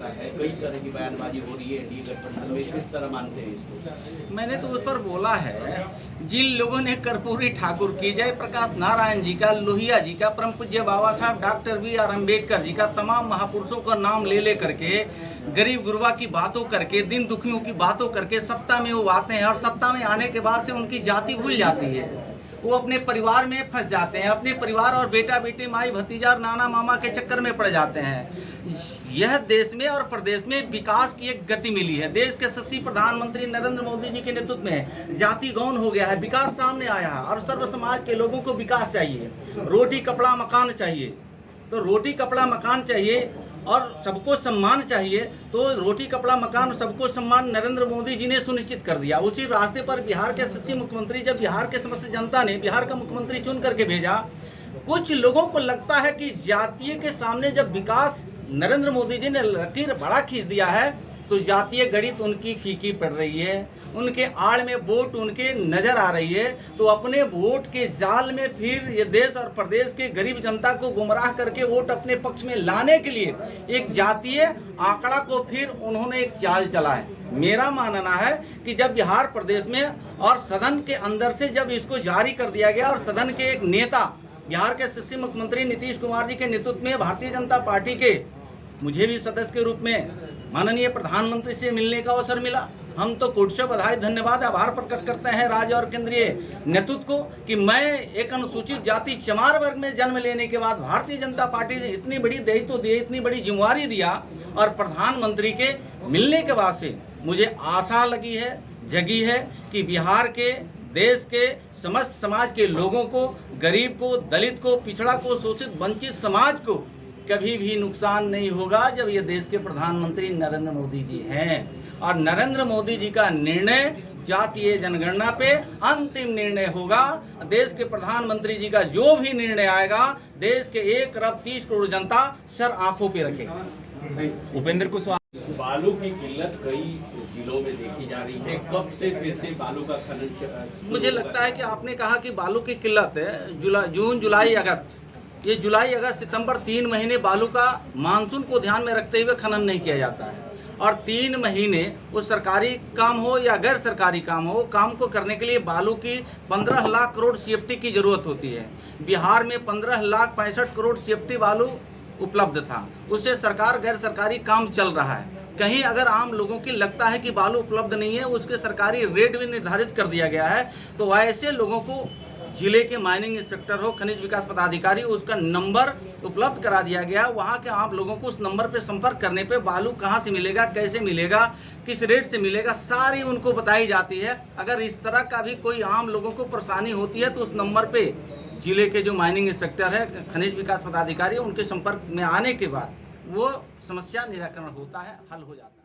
सकता है? कई तरह की बयानबाजी हो रही है एनडीए गठबंधन में, किस तरह मानते हैं इसको? मैंने तो उस पर बोला है, जिन लोगों ने कर्पूरी ठाकुर की, जयप्रकाश नारायण जी का, लोहिया जी का, परम पूज्य बाबा साहब डॉक्टर B.R. अम्बेडकर जी का, तमाम महापुरुषों का नाम ले करके, गरीब गुरबा की बातों करके, दिन दुखियों की बातों करके सत्ता में वो आते हैं और सत्ता में आने के बाद से उनकी जाति भूल जाती है। वो अपने परिवार में फंस जाते हैं, अपने परिवार और बेटा बेटी, माई भतीजा और नाना मामा के चक्कर में पड़ जाते हैं। यह देश में और प्रदेश में विकास की एक गति मिली है। देश के यशस्वी प्रधानमंत्री नरेंद्र मोदी जी के नेतृत्व में जाति गौन हो गया है, विकास सामने आया है और सर्व समाज के लोगों को विकास चाहिए, रोटी कपड़ा मकान चाहिए। तो रोटी कपड़ा मकान चाहिए और सबको सम्मान चाहिए, तो रोटी कपड़ा मकान सबको सम्मान नरेंद्र मोदी जी ने सुनिश्चित कर दिया। उसी रास्ते पर बिहार के यशस्वी मुख्यमंत्री, जब बिहार के समस्त जनता ने बिहार का मुख्यमंत्री चुन करके भेजा, कुछ लोगों को लगता है कि जातीय के सामने जब विकास नरेंद्र मोदी जी ने लकीर बड़ा खींच दिया है, तो जातीय गणित उनकी फीकी पड़ रही है, उनके आड़ में वोट उनके नजर आ रही है। तो अपने वोट के जाल में फिर ये देश और प्रदेश के गरीब जनता को गुमराह करके वोट अपने पक्ष में लाने के लिए एक जातीय आंकड़ा को फिर उन्होंने एक चाल चला है। मेरा मानना है कि जब बिहार प्रदेश में और सदन के अंदर से जब इसको जारी कर दिया गया और सदन के एक नेता, बिहार के यशस्वी मुख्यमंत्री नीतीश कुमार जी के नेतृत्व में भारतीय जनता पार्टी के, मुझे भी सदस्य के रूप में माननीय प्रधानमंत्री से मिलने का अवसर मिला। हम तो कोट से बधाई, धन्यवाद, आभार प्रकट करते हैं राज्य और केंद्रीय नेतृत्व को कि मैं एक अनुसूचित जाति चमार वर्ग में जन्म लेने के बाद भारतीय जनता पार्टी ने इतनी बड़ी दायित्व दिए, इतनी बड़ी जिम्मेवारी दिया और प्रधानमंत्री के मिलने के बाद से मुझे आशा लगी है, जगी है कि बिहार के, देश के समस्त समाज के लोगों को, गरीब को, दलित को, पिछड़ा को, शोषित वंचित समाज को कभी भी नुकसान नहीं होगा जब ये देश के प्रधानमंत्री नरेंद्र मोदी जी हैं। और नरेंद्र मोदी जी का निर्णय जातीय जनगणना पे अंतिम निर्णय होगा। देश के प्रधानमंत्री जी का जो भी निर्णय आएगा, देश के 1 अरब 30 करोड़ जनता सर आंखों पे रखेगा। उपेंद्र कुशवाहा, बालू की किल्लत कई जिलों में देखी जा रही है, कब से फिर से बालू का खनन? मुझे लगता है कि आपने कहा कि बालू की किल्लत है, जून जुलाई अगस्त, ये जुलाई अगस्त सितंबर 3 महीने बालू का मानसून को ध्यान में रखते हुए खनन नहीं किया जाता है। और 3 महीने वो सरकारी काम हो या गैर सरकारी काम हो, काम को करने के लिए बालू की 15 लाख करोड़ CFT की जरूरत होती है। बिहार में 15,65,00,000 करोड़ CFT बालू उपलब्ध था, उससे सरकार गैर सरकारी काम चल रहा है। कहीं अगर आम लोगों की लगता है कि बालू उपलब्ध नहीं है, उसके सरकारी रेट भी निर्धारित कर दिया गया है, तो ऐसे लोगों को जिले के माइनिंग इंस्पेक्टर हो, खनिज विकास पदाधिकारी, उसका नंबर उपलब्ध करा दिया गया। वहाँ के आम लोगों को उस नंबर पे संपर्क करने पे बालू कहाँ से मिलेगा, कैसे मिलेगा, किस रेट से मिलेगा, सारी उनको बताई जाती है। अगर इस तरह का भी कोई आम लोगों को परेशानी होती है तो उस नंबर पे जिले के जो माइनिंग इंस्पेक्टर है, खनिज विकास पदाधिकारी, उनके संपर्क में आने के बाद वो समस्या निराकरण होता है, हल हो जाता है।